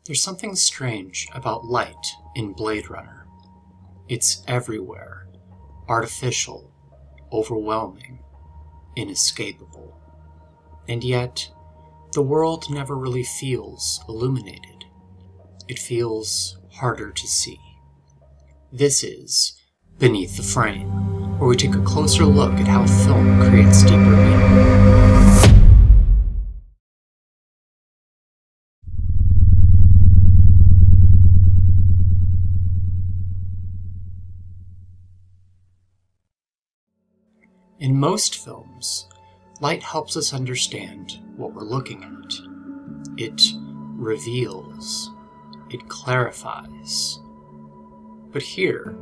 There's something strange about light in Blade Runner. It's everywhere, artificial, overwhelming, inescapable. And yet, the world never really feels illuminated. It feels harder to see. This is Beneath the Frame, where we take a closer look at how film creates deeper meaning. In most films, light helps us understand what we're looking at. It reveals, it clarifies. But here,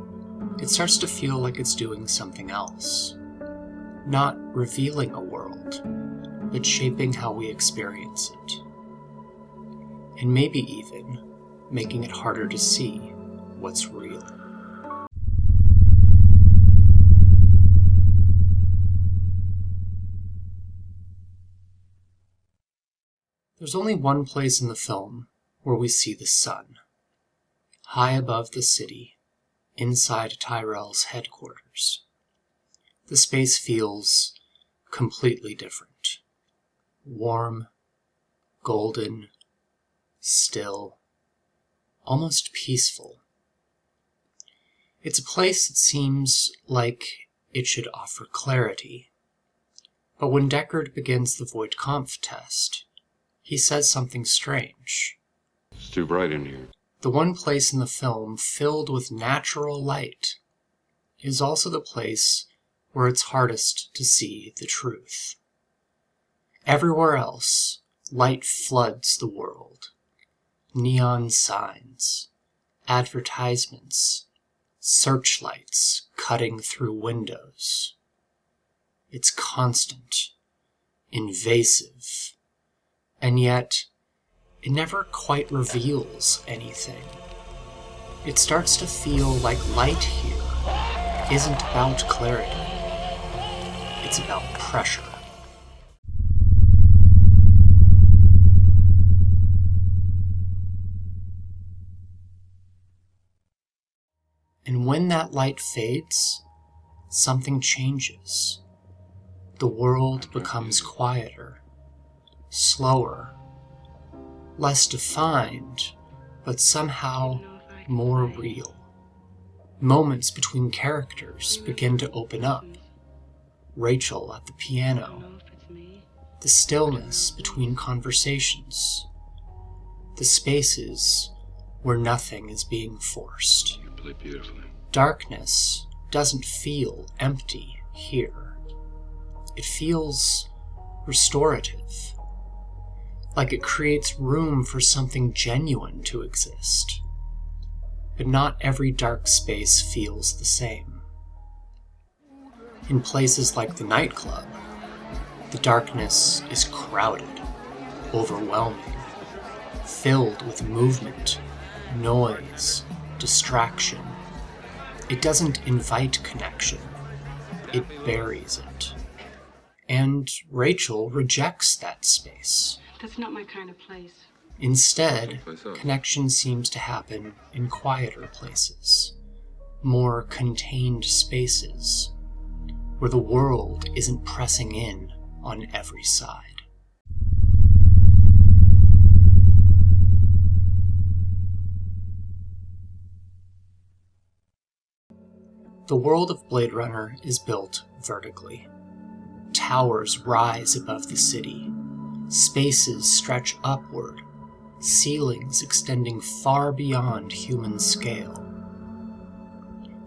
it starts to feel like it's doing something else. Not revealing a world, but shaping how we experience it. And maybe even making it harder to see what's real. There's only one place in the film where we see the sun. High above the city, inside Tyrell's headquarters. The space feels completely different. Warm, golden, still, almost peaceful. It's a place that seems like it should offer clarity. But when Deckard begins the Voight-Kampff test, he says something strange. It's too bright in here. The one place in the film filled with natural light is also the place where it's hardest to see the truth. Everywhere else, light floods the world. Neon signs, advertisements, searchlights cutting through windows. It's constant, invasive, and yet it never quite reveals anything. It starts to feel like light here isn't about clarity. It's about pressure. And when that light fades, something changes. The world becomes quieter, slower, less defined, but somehow more real. Moments between characters begin to open up. Rachel at the piano, the stillness between conversations, the spaces where nothing is being forced. You play beautifully. Darkness doesn't feel empty here. It feels restorative. Like it creates room for something genuine to exist. But not every dark space feels the same. In places like the nightclub, the darkness is crowded, overwhelming, filled with movement, noise, distraction. It doesn't invite connection, it buries it. And Rachel rejects that space. That's not my kind of place. Instead, connection seems to happen in quieter places, more contained spaces, where the world isn't pressing in on every side. The world of Blade Runner is built vertically. Towers rise above the city. Spaces stretch upward, ceilings extending far beyond human scale.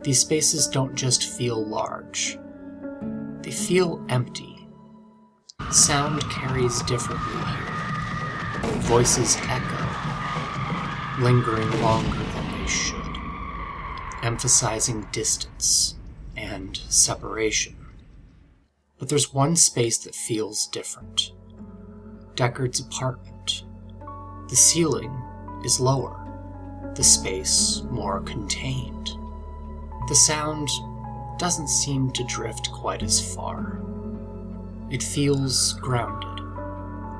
These spaces don't just feel large, they feel empty. Sound carries differently here. Voices echo, lingering longer than they should, emphasizing distance and separation. But there's one space that feels different. Deckard's apartment. The ceiling is lower, the space more contained. The sound doesn't seem to drift quite as far. It feels grounded,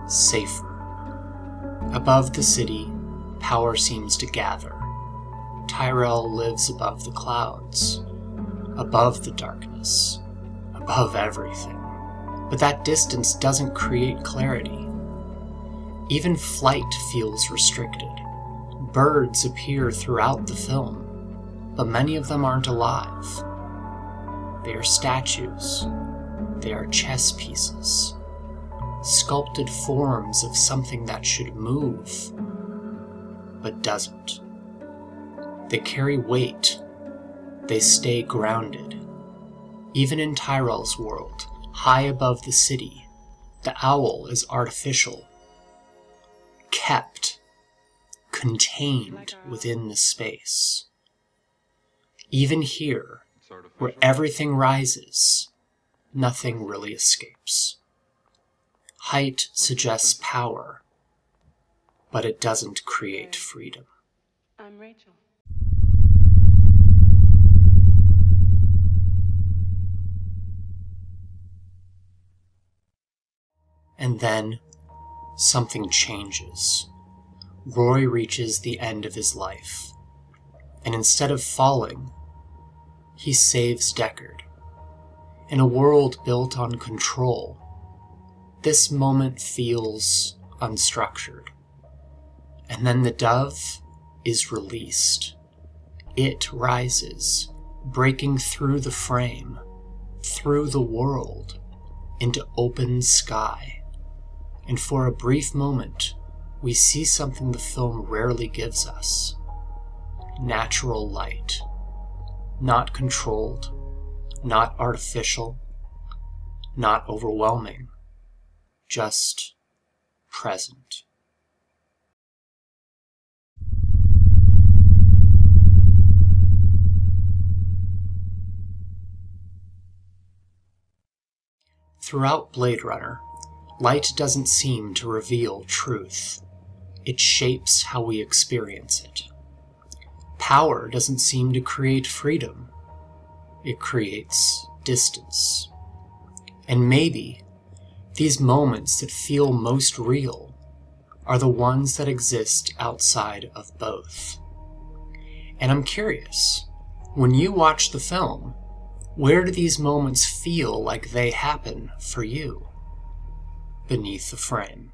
safer. Above the city, power seems to gather. Tyrell lives above the clouds, above the darkness, above everything. But that distance doesn't create clarity. Even flight feels restricted. Birds appear throughout the film, but many of them aren't alive. They are statues. They are chess pieces. Sculpted forms of something that should move, but doesn't. They carry weight. They stay grounded. Even in Tyrell's world, high above the city, the owl is artificial, kept, contained within the space. Even here, where everything rises, nothing really escapes. Height suggests power, but it doesn't create freedom. I'm Rachel. And then, something changes. Roy reaches the end of his life, and instead of falling, he saves Deckard. In a world built on control, this moment feels unstructured. And then the dove is released. It rises, breaking through the frame, through the world, into open sky. And for a brief moment, we see something the film rarely gives us. Natural light. Not controlled, not artificial, not overwhelming, just present. Throughout Blade Runner, light doesn't seem to reveal truth. It shapes how we experience it. Power doesn't seem to create freedom. It creates distance. And maybe these moments that feel most real are the ones that exist outside of both. And I'm curious, when you watch the film, where do these moments feel like they happen for you? Beneath the frame.